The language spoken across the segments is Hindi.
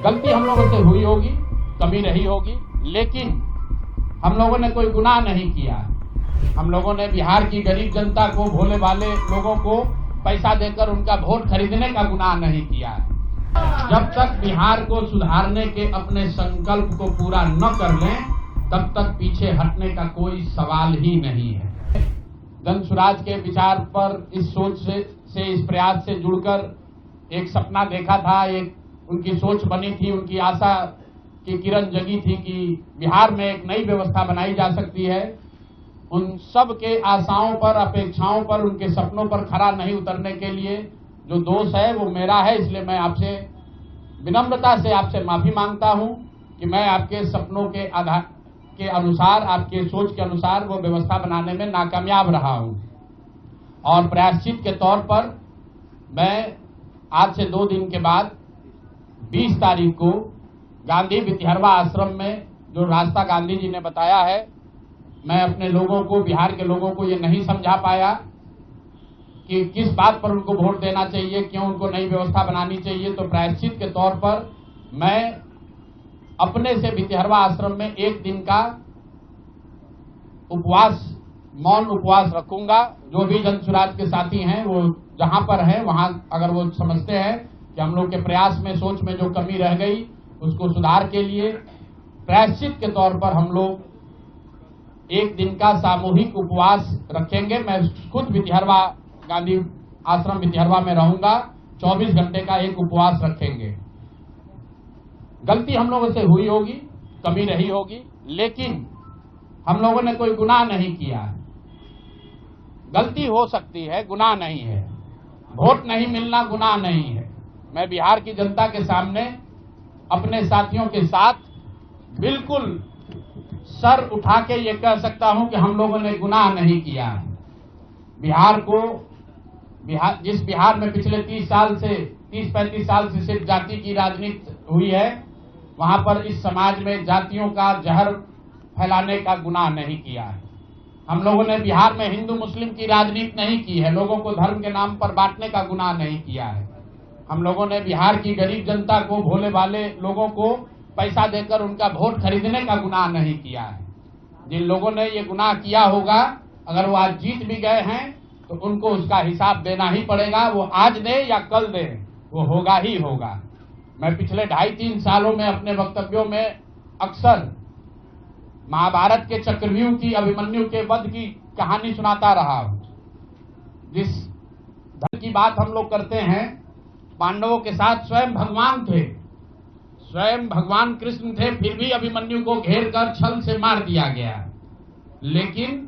गलती हम लोगों से हुई होगी, कमी रही होगी, लेकिन हम लोगों ने कोई गुनाह नहीं किया। हम लोगों ने बिहार की गरीब जनता को, भोले भाले लोगों को पैसा देकर उनका वोट खरीदने का गुनाह नहीं किया है। जब तक बिहार को सुधारने के अपने संकल्प को पूरा न कर लें, तब तक पीछे हटने का कोई सवाल ही नहीं है। जन स्वराज के विचार पर इस सोच से इस प्रयास से जुड़कर एक सपना देखा था, एक उनकी सोच बनी थी, उनकी आशा की किरण जगी थी कि बिहार में एक नई व्यवस्था बनाई जा सकती है। उन सब के आशाओं पर, अपेक्षाओं पर, उनके सपनों पर खरा नहीं उतरने के लिए जो दोष है वो मेरा है। इसलिए मैं आपसे विनम्रता से आपसे माफी मांगता हूं कि मैं आपके सपनों के आधार के अनुसार, आपके सोच के अनुसार वो व्यवस्था बनाने में नाकामयाब रहा हूं। और प्रायश्चित के तौर पर मैं आज से 2 दिन के बाद 20 तारीख को गांधी वितिहरवा आश्रम में जो रास्ता गांधी जी ने बताया है, मैं अपने लोगों को, बिहार के लोगों को ये नहीं समझा पाया कि किस बात पर उनको वोट देना चाहिए, क्यों उनको नई व्यवस्था बनानी चाहिए। तो प्रायश्चित के तौर पर मैं अपने से वितिहरवा आश्रम में 1 दिन का उपवास, मौन उपवास रखूंगा। जो भी जन स्वराज के साथी हैं वो जहां पर हैं वहां अगर वो समझते हैं कि हम लोग के प्रयास में, सोच में जो कमी रह गई उसको सुधार के लिए प्रायश्चित के तौर पर हम लोग 1 दिन का सामूहिक उपवास रखेंगे। मैं खुद वितिहरवा, गांधी आश्रम वितिहरवा में रहूंगा। 24 घंटे का एक उपवास रखेंगे। गलती हम लोगों से हुई होगी, कमी रही होगी, लेकिन हम लोगों ने कोई गुनाह नहीं किया। गलती हो सकती है, गुनाह नहीं है। वोट नहीं मिलना गुनाह नहीं है। मैं बिहार की जनता के सामने अपने साथियों के साथ बिल्कुल सर उठा के ये कह सकता हूं कि हम लोगों ने गुनाह नहीं किया। जिस बिहार में पिछले 30-35 साल से सिर्फ जाति की राजनीति हुई है, वहां पर इस समाज में जातियों का जहर फैलाने का गुनाह नहीं किया है। हम लोगों ने बिहार में हिंदू मुस्लिम की राजनीति नहीं की है, लोगों को धर्म के नाम पर बांटने का गुनाह नहीं किया है। हम लोगों ने बिहार की गरीब जनता को, भोले भाले लोगों को पैसा देकर उनका वोट खरीदने का गुनाह नहीं किया है। जिन लोगों ने ये गुनाह किया होगा, अगर वो आज जीत भी गए हैं तो उनको उसका हिसाब देना ही पड़ेगा। वो आज दे या कल दे, वो होगा ही होगा। मैं पिछले 2.5-3 सालों में अपने वक्तव्यों में अक्सर महाभारत के चक्रव्यूह की, अभिमन्यु के वध की कहानी सुनाता रहा हूं। जिस धर्म की बात हम लोग करते हैं, पांडवों के साथ स्वयं भगवान थे, स्वयं भगवान कृष्ण थे, फिर भी अभिमन्यु को घेर कर छल से मार दिया गया। लेकिन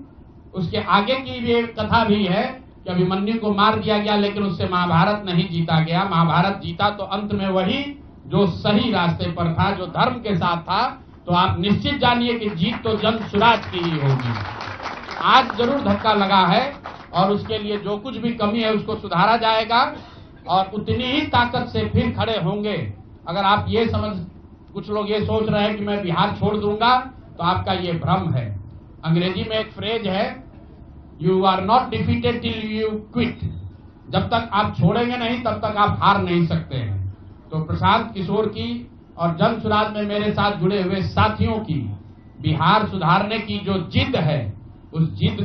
उसके आगे की भी एक कथा भी है कि अभिमन्यु को मार दिया गया, लेकिन उससे महाभारत नहीं जीता गया। महाभारत जीता तो अंत में वही जो सही रास्ते पर था, जो धर्म के साथ था। तो आप निश्चित जानिए कि जीत तो जन स्वराज की ही होगी। आज जरूर धक्का लगा है और उसके लिए जो कुछ भी कमी है उसको सुधारा जाएगा और उतनी ही ताकत से फिर खड़े होंगे। अगर आप ये कुछ लोग ये सोच रहे हैं कि मैं बिहार छोड़ दूंगा, तो आपका ये भ्रम है। अंग्रेजी में एक फ्रेज है, you are not defeated till you quit. जब तक आप छोड़ेंगे नहीं तब तक आप हार नहीं सकते हैं। तो प्रशांत किशोर की और जन स्वराज में मेरे साथ जुड़े हुए साथियों की बिहार सुधारने की जो जिद है, उस जिद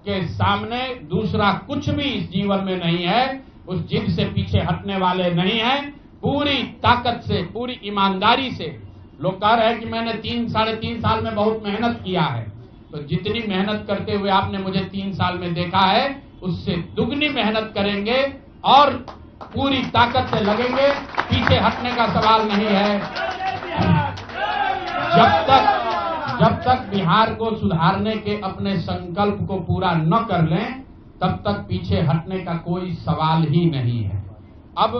के सामने दूसरा कुछ भी इस जीवन में नहीं है। उस जिद से पीछे हटने वाले नहीं हैं। पूरी ताकत से, पूरी ईमानदारी से। लोग कह रहे हैं कि मैंने 3-3.5 साल में बहुत मेहनत किया है, तो जितनी मेहनत करते हुए आपने मुझे 3 साल में देखा है, उससे दुगनी मेहनत करेंगे और पूरी ताकत से लगेंगे। पीछे हटने का सवाल नहीं है। जब तक बिहार को सुधारने के अपने संकल्प को पूरा न कर लें, तब तक पीछे हटने का कोई सवाल ही नहीं है। अब